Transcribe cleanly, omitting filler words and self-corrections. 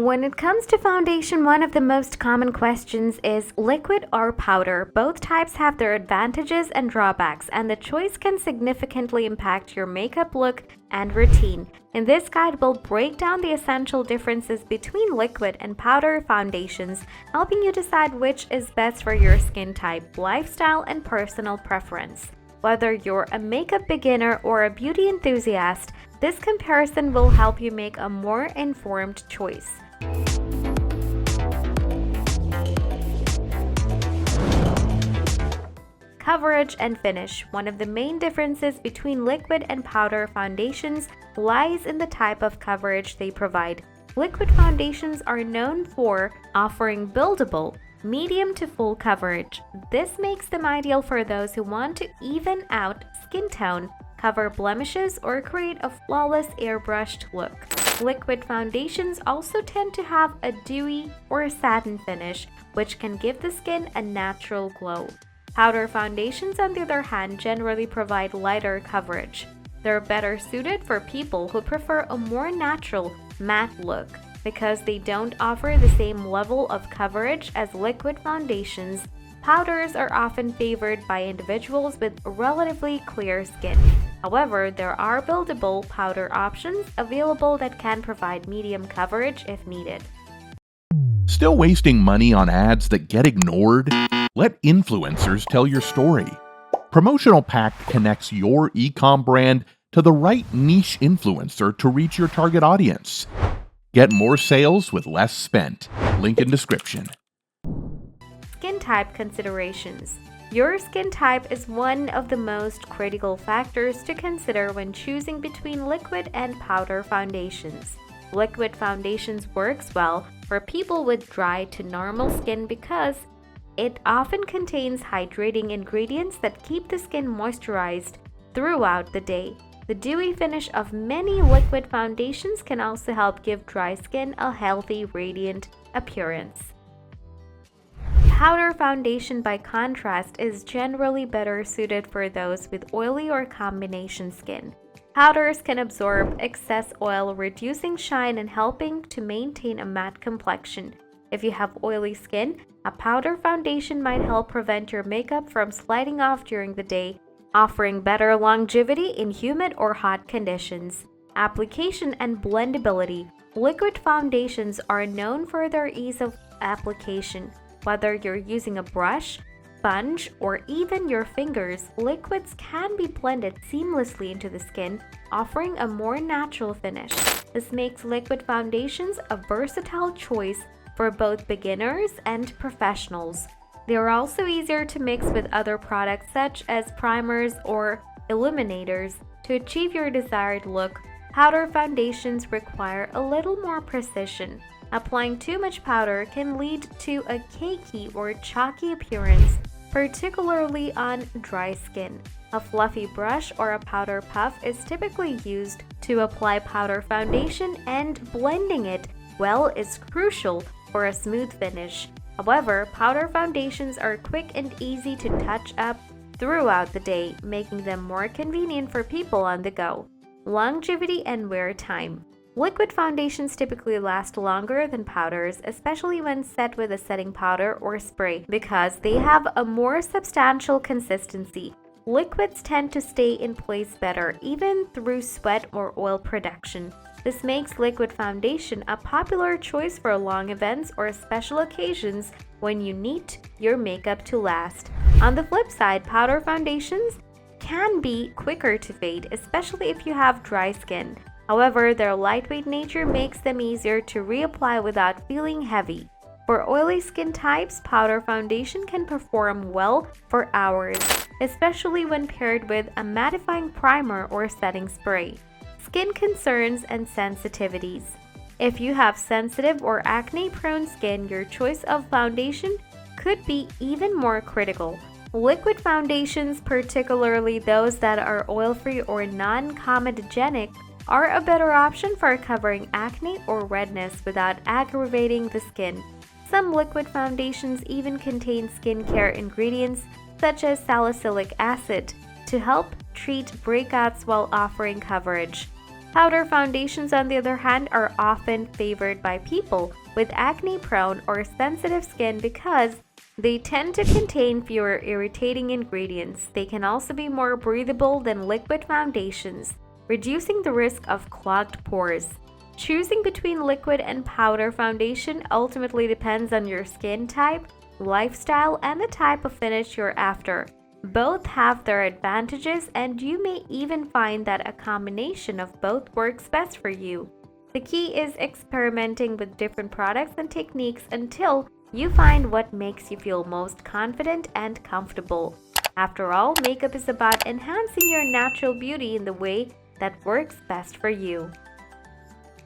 When it comes to foundation, one of the most common questions is liquid or powder. Both types have their advantages and drawbacks, and the choice can significantly impact your makeup look and routine. In this guide, we'll break down the essential differences between liquid and powder foundations, helping you decide which is best for your skin type, lifestyle, and personal preference. Whether you're a makeup beginner or a beauty enthusiast, this comparison will help you make a more informed choice. Coverage and finish. One of the main differences between liquid and powder foundations lies in the type of coverage they provide. Liquid foundations are known for offering buildable, medium to full coverage. This makes them ideal for those who want to even out skin tone, cover blemishes, or create a flawless airbrushed look. Liquid foundations also tend to have a dewy or satin finish, which can give the skin a natural glow. Powder foundations, on the other hand, generally provide lighter coverage. They're better suited for people who prefer a more natural, matte look because they don't offer the same level of coverage as liquid foundations. Powders are often favored by individuals with relatively clear skin. However, there are buildable powder options available that can provide medium coverage if needed. Still wasting money on ads that get ignored? Let influencers tell your story. Promotional Pact connects your e-com brand to the right niche influencer to reach your target audience. Get more sales with less spent. Link in description. Skin type considerations. Your skin type is one of the most critical factors to consider when choosing between liquid and powder foundations. Liquid foundations works well for people with dry to normal skin because it often contains hydrating ingredients that keep the skin moisturized throughout the day. The dewy finish of many liquid foundations can also help give dry skin a healthy, radiant appearance. Powder foundation, by contrast, is generally better suited for those with oily or combination skin. Powders can absorb excess oil, reducing shine and helping to maintain a matte complexion. If you have oily skin, a powder foundation might help prevent your makeup from sliding off during the day, offering better longevity in humid or hot conditions. Application and blendability. Liquid foundations are known for their ease of application. Whether you're using a brush, sponge, or even your fingers, liquids can be blended seamlessly into the skin, offering a more natural finish. This makes liquid foundations a versatile choice for both beginners and professionals. They are also easier to mix with other products such as primers or illuminators to achieve your desired look. Powder foundations require a little more precision. Applying too much powder can lead to a cakey or chalky appearance, particularly on dry skin. A fluffy brush or a powder puff is typically used to apply powder foundation, and blending it well is crucial for a smooth finish. However, powder foundations are quick and easy to touch up throughout the day, making them more convenient for people on the go. Longevity and wear time. Liquid foundations typically last longer than powders, especially when set with a setting powder or spray, because they have a more substantial consistency. Liquids tend to stay in place better, even through sweat or oil production. This makes liquid foundation a popular choice for long events or special occasions when you need your makeup to last. On the flip side, powder foundations can be quicker to fade, especially if you have dry skin. However, their lightweight nature makes them easier to reapply without feeling heavy. For oily skin types, powder foundation can perform well for hours, especially when paired with a mattifying primer or setting spray. Skin concerns and sensitivities. If you have sensitive or acne-prone skin, your choice of foundation could be even more critical. Liquid foundations, particularly those that are oil-free or non-comedogenic, are a better option for covering acne or redness without aggravating the skin. Some liquid foundations even contain skincare ingredients such as salicylic acid to help treat breakouts while offering coverage. Powder foundations, on the other hand, are often favored by people with acne-prone or sensitive skin because they tend to contain fewer irritating ingredients. They can also be more breathable than liquid foundations, reducing the risk of clogged pores. Choosing between liquid and powder foundation ultimately depends on your skin type, lifestyle, and the type of finish you're after. Both have their advantages, and you may even find that a combination of both works best for you. The key is experimenting with different products and techniques until you find what makes you feel most confident and comfortable. After all, makeup is about enhancing your natural beauty in the way that works best for you.